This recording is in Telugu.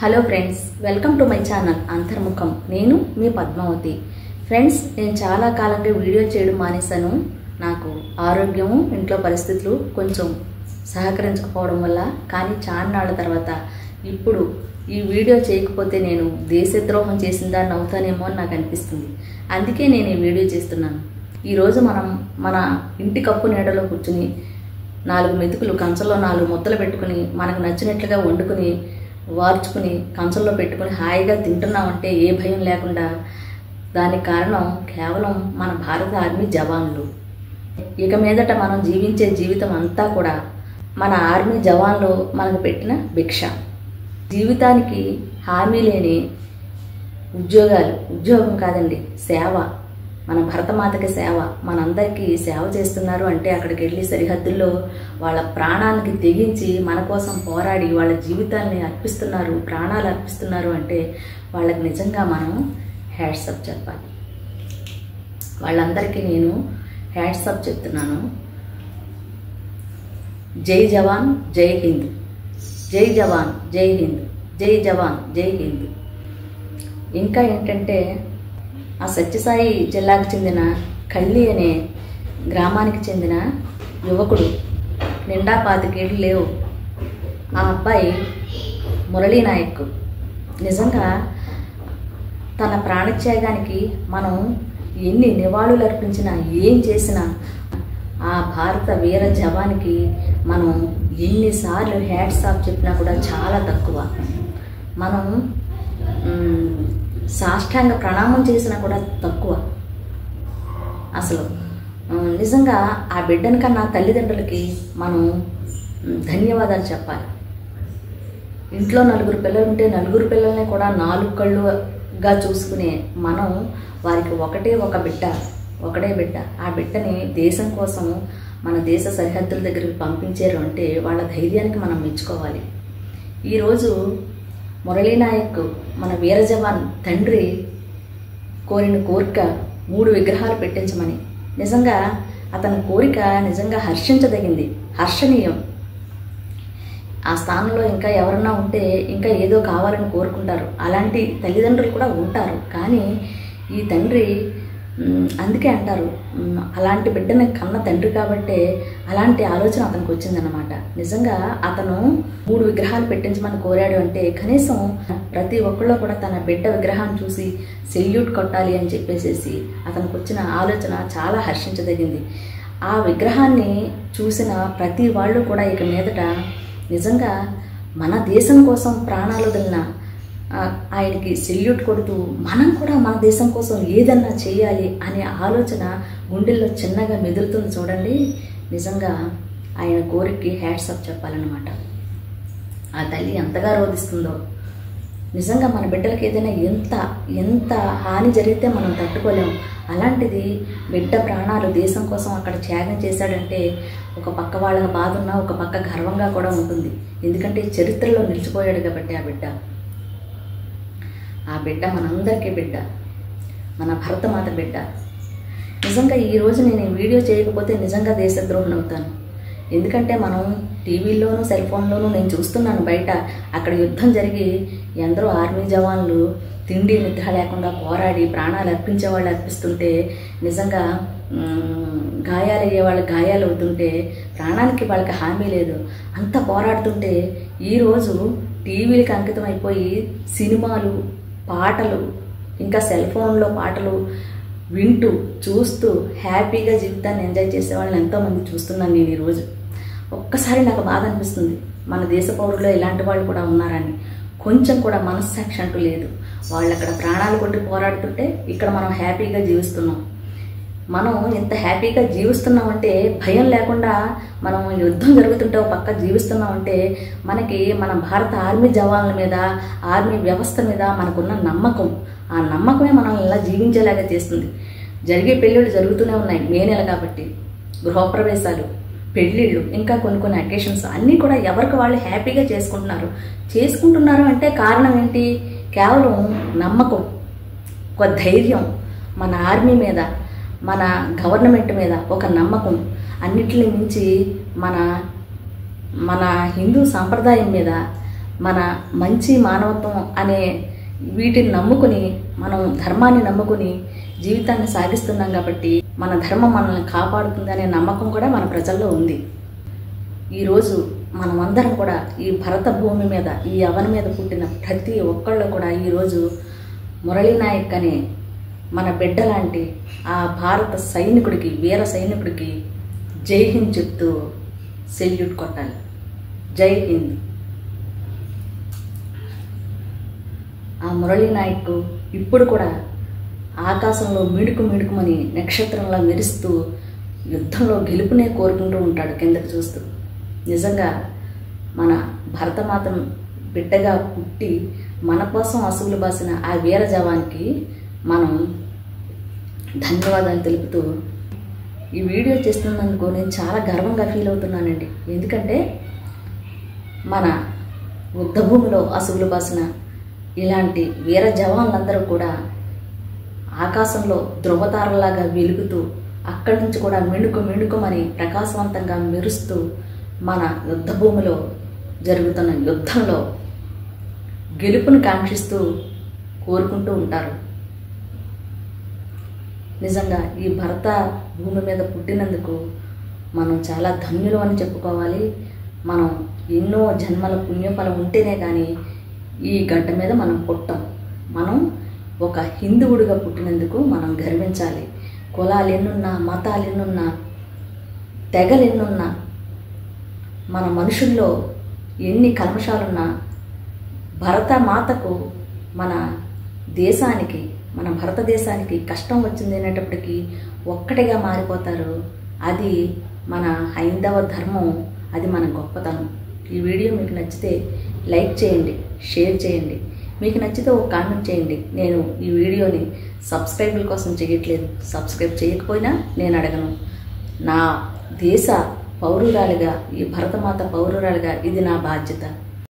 Hello friends, welcome to my channel Antarmukham. నేను మీ పద్మావతి. ఫ్రెండ్స్, నేను చాలా కాలంగా వీడియో చేయడం మానేశాను. నాకు ఆరోగ్యము, ఇంట్లో పరిస్థితులు కొంచెం సహకరించకపోవడం వల్ల. కానీ చాన్నాళ్ళ తర్వాత ఇప్పుడు ఈ వీడియో చేయకపోతే నేను దేశద్రోహం చేసిన దాన్ని అవుతానేమో అని నాకు అనిపిస్తుంది. అందుకే నేను ఈ వీడియో చేస్తున్నాను. ఈరోజు మనం మన ఇంటి కప్పు నీడలో కూర్చుని 4 మెతుకులు కంచంలో 4 ముద్దలు పెట్టుకుని మనకు నచ్చినట్లుగా వండుకుని వార్చుకుని కంచంలో పెట్టుకుని హాయిగా తింటున్నామంటే ఏ భయం లేకుండా, దానికి కారణం కేవలం మన భారత ఆర్మీ జవాన్లు. ఇక మీదట మనం జీవించే జీవితం అంతా కూడా మన ఆర్మీ జవాన్లు మనకు పెట్టిన భిక్ష. జీవితానికి హామీ లేని ఉద్యోగం కాదండి, సేవ. మన భరతమాతకి సేవ. మనందరికీ సేవ చేస్తున్నారు అంటే అక్కడికి వెళ్ళి సరిహద్దుల్లో వాళ్ళ ప్రాణానికి తెగించి మన కోసం పోరాడి వాళ్ళ జీవితాన్ని అర్పిస్తున్నారు, ప్రాణాలు అర్పిస్తున్నారు అంటే వాళ్ళకి నిజంగా మనం హ్యాట్సప్ చెప్పాలి. వాళ్ళందరికీ నేను హ్యాట్సప్ చెప్తున్నాను. జై జవాన్ జై హింద్, జై జవాన్ జై హింద్, జై జవాన్ జై హింద్. ఇంకా ఏంటంటే, ఆ సత్యసాయి జిల్లాకు చెందిన కళ్ళి అనే గ్రామానికి చెందిన యువకుడు, నిండా 25 ఏళ్ళు లేవు, ఆ అబ్బాయి మురళీ నాయక్. నిజంగా తన ప్రాణత్యాగానికి మనం ఎన్ని నివాళులు అర్పించినా, ఏం చేసినా ఆ భారత వీర జవానికి మనం ఎన్నిసార్లు హ్యాట్స్ ఆఫ్ చెప్పినా కూడా చాలా తక్కువ. మనం సాష్టాంగ ప్రణామం చేసినా కూడా తక్కువ. అసలు నిజంగా ఆ బిడ్డని కన్నా తల్లిదండ్రులకి మనం ధన్యవాదాలు చెప్పాలి. ఇంట్లో 4 పిల్లలు ఉంటే 4 పిల్లల్ని కూడా 4 కళ్ళుగా చూసుకునే మనం వారికి ఒకటే బిడ్డ. ఆ బిడ్డని దేశం కోసం మన దేశ సరిహద్దుల దగ్గరికి పంపించారు అంటే వాళ్ళ ధైర్యానికి మనం మెచ్చుకోవాలి. ఈరోజు మురళీ నాయక్ మన వీర జవాన్ తండ్రి కోరిన కోరిక 3 విగ్రహాలు పెట్టించమని. నిజంగా అతని కోరిక నిజంగా హర్షించదగింది, హర్షణీయం. ఆ స్థానంలో ఇంకా ఎవరన్నా ఉంటే ఇంకా ఏదో కావాలని కోరుకుంటారు. అలాంటి తల్లిదండ్రులు కూడా ఉంటారు. కానీ ఈ తండ్రి, అందుకే అంటారు అలాంటి బిడ్డని కన్న తండ్రి కాబట్టే అలాంటి ఆలోచన అతనికి వచ్చిందన్నమాట. నిజంగా అతను 3 విగ్రహాలు పెట్టించమని కోరాడు అంటే కనీసం ప్రతి ఒక్కళ్ళు కూడా తన బిడ్డ విగ్రహాన్ని చూసి సెల్యూట్ కొట్టాలి అని చెప్పేసి అతనికి వచ్చిన ఆలోచన చాలా హర్షించదగింది. ఆ విగ్రహాన్ని చూసిన ప్రతి వాళ్ళు కూడా ఇక మీదట నిజంగా మన దేశం కోసం ప్రాణాలు వదిలిన ఆయనకి సెల్యూట్ కొడుతూ మనం కూడా మన దేశం కోసం ఏదన్నా చేయాలి అనే ఆలోచన గుండెల్లో చిన్నగా మెదులుతుంది చూడండి. నిజంగా ఆయన కోరికకి హ్యాట్సప్ చెప్పాలన్నమాట. ఆ తల్లి ఎంతగా రోధిస్తుందో. నిజంగా మన బిడ్డలకి ఏదైనా ఎంత హాని జరిగితే మనం తట్టుకోలేం. అలాంటిది బిడ్డ ప్రాణాలు దేశం కోసం అక్కడ త్యాగం చేశాడంటే ఒక పక్క వాళ్ళ బాధ ఉన్నా ఒక పక్క గర్వంగా కూడా ఉంటుంది. ఎందుకంటే చరిత్రలో నిలిచిపోయాడు కాబట్టి ఆ బిడ్డ మనందరికీ బిడ్డ, మన భరతమాత బిడ్డ. నిజంగా ఈరోజు నేను ఈ వీడియో చేయకపోతే నిజంగా దేశద్రోహం అవుతాను. ఎందుకంటే మనం టీవీల్లోనూ సెల్ ఫోన్లోనూ నేను చూస్తున్నాను బయట అక్కడ యుద్ధం జరిగి ఎందరో ఆర్మీ జవాన్లు తిండి నిద్ర లేకుండా పోరాడి ప్రాణాలు అర్పించే వాళ్ళు అర్పిస్తుంటే, నిజంగా గాయాలయ్యే వాళ్ళు గాయాలు అవుతుంటే ప్రాణానికి వాళ్ళకి హామీ లేదు. అంత పోరాడుతుంటే ఈరోజు టీవీలకు అంకితం అయిపోయి సినిమాలు, పాటలు, ఇంకా సెల్ ఫోన్లో పాటలు వింటూ చూస్తూ హ్యాపీగా జీవితాన్ని ఎంజాయ్ చేసే వాళ్ళని ఎంతోమంది చూస్తున్నాను నేను ఈరోజు. ఒక్కసారి నాకు బాధ అనిపిస్తుంది, మన దేశ పౌరుల్లో ఇలాంటి వాళ్ళు కూడా ఉన్నారని. కొంచెం కూడా మనస్సాక్షి అంటూ లేదు. వాళ్ళు అక్కడ ప్రాణాలు కొట్టి పోరాడుతుంటే ఇక్కడ మనం హ్యాపీగా జీవిస్తున్నాం. మనం ఇంత హ్యాపీగా జీవిస్తున్నామంటే, భయం లేకుండా మనం యుద్ధం జరుగుతుంటే ఒక పక్క జీవిస్తున్నామంటే మనకి మన భారత ఆర్మీ జవాన్ల మీద, ఆర్మీ వ్యవస్థ మీద మనకున్న నమ్మకం, ఆ నమ్మకమే మనం ఇలా జీవించేలాగా చేస్తుంది. జరిగే పెళ్ళిళ్ళు జరుగుతూనే ఉన్నాయి, మే నెల కాబట్టి. గృహప్రవేశాలు, పెళ్ళిళ్ళు, ఇంకా కొన్ని అకేషన్స్ అన్నీ కూడా ఎవరికి వాళ్ళు హ్యాపీగా చేసుకుంటున్నారు అంటే కారణం ఏంటి? కేవలం నమ్మకం, ఒక ధైర్యం, మన ఆర్మీ మీద, మన గవర్నమెంట్ మీద ఒక నమ్మకం. అన్నిటిని మించి మన హిందూ సాంప్రదాయం మీద, మన మంచి మానవత్వం అనే వీటిని నమ్ముకుని మనం ధర్మాన్ని నమ్ముకుని జీవితాన్ని సాగిస్తున్నాం కాబట్టి మన ధర్మం మనల్ని కాపాడుతుందనే నమ్మకం కూడా మన ప్రజల్లో ఉంది. ఈరోజు మనమందరం కూడా ఈ భరత భూమి మీద, ఈ అవని మీద పుట్టిన ప్రతి ఒక్కళ్ళు కూడా ఈరోజు మురళీ నాయక్ అనే మన బిడ్డ లాంటి ఆ భారత సైనికుడికి, వీర సైనికుడికి జై హింద్ చెప్తూ సెల్యూట్ కొట్టాలి. జై హింద్. ఆ మురళీ నాయక్ ఇప్పుడు కూడా ఆకాశంలో మిడుకుమని నక్షత్రంలా మెరుస్తూ యుద్ధంలో గెలుపునే కోరుకుంటూ ఉంటాడు కిందకి చూస్తూ. నిజంగా మన భరతమాత బిడ్డగా పుట్టి మన కోసం అసువులు బాసిన ఆ వీర జవాన్కి మనం ధన్యవాదాలు తెలుపుతూ ఈ వీడియో చేస్తున్నందుకు నేను చాలా గర్వంగా ఫీల్ అవుతున్నానండి. ఎందుకంటే మన యుద్ధభూమిలో అసువులు బాసిన ఇలాంటి వీర జవాన్లందరూ కూడా ఆకాశంలో ధ్రువతారలాగా వెలుగుతూ అక్కడి నుంచి కూడా మిణుకుమని ప్రకాశవంతంగా మెరుస్తూ మన యుద్ధభూమిలో జరుగుతున్న యుద్ధంలో గెలుపును కాంక్షిస్తూ కోరుకుంటూ ఉంటారు. నిజంగా ఈ భరత భూమి మీద పుట్టినందుకు మనం చాలా ధన్యులు అని చెప్పుకోవాలి. మనం ఎన్నో జన్మల పుణ్యఫలం ఉంటేనే కానీ ఈ గడ్డ మీద మనం పుట్టాం. మనం ఒక హిందువుడిగా పుట్టినందుకు మనం గర్వించాలి. కులాలు ఎన్నున్నా, మతాలు ఎన్నున్నా, తెగలు ఎన్నున్నా, మన మనుషుల్లో ఎన్ని కల్మషాలున్నా భరత మాతకు, మన దేశానికి, మన భారతదేశానికి కష్టం వచ్చింది అనేటప్పటికీ ఒక్కటిగా మారిపోతారు. అది మన హైందవ ధర్మం, అది మన గొప్పతనం. ఈ వీడియో మీకు నచ్చితే లైక్ చేయండి, షేర్ చేయండి. మీకు నచ్చితే ఒక కామెంట్ చేయండి. నేను ఈ వీడియోని సబ్స్క్రైబుల కోసం చేయట్లేదు. సబ్స్క్రైబ్ చేయకపోయినా నేను అడగను. నా దేశ పౌరురాలిగా, ఈ భరతమాత పౌరురాలిగా ఇది నా బాధ్యత.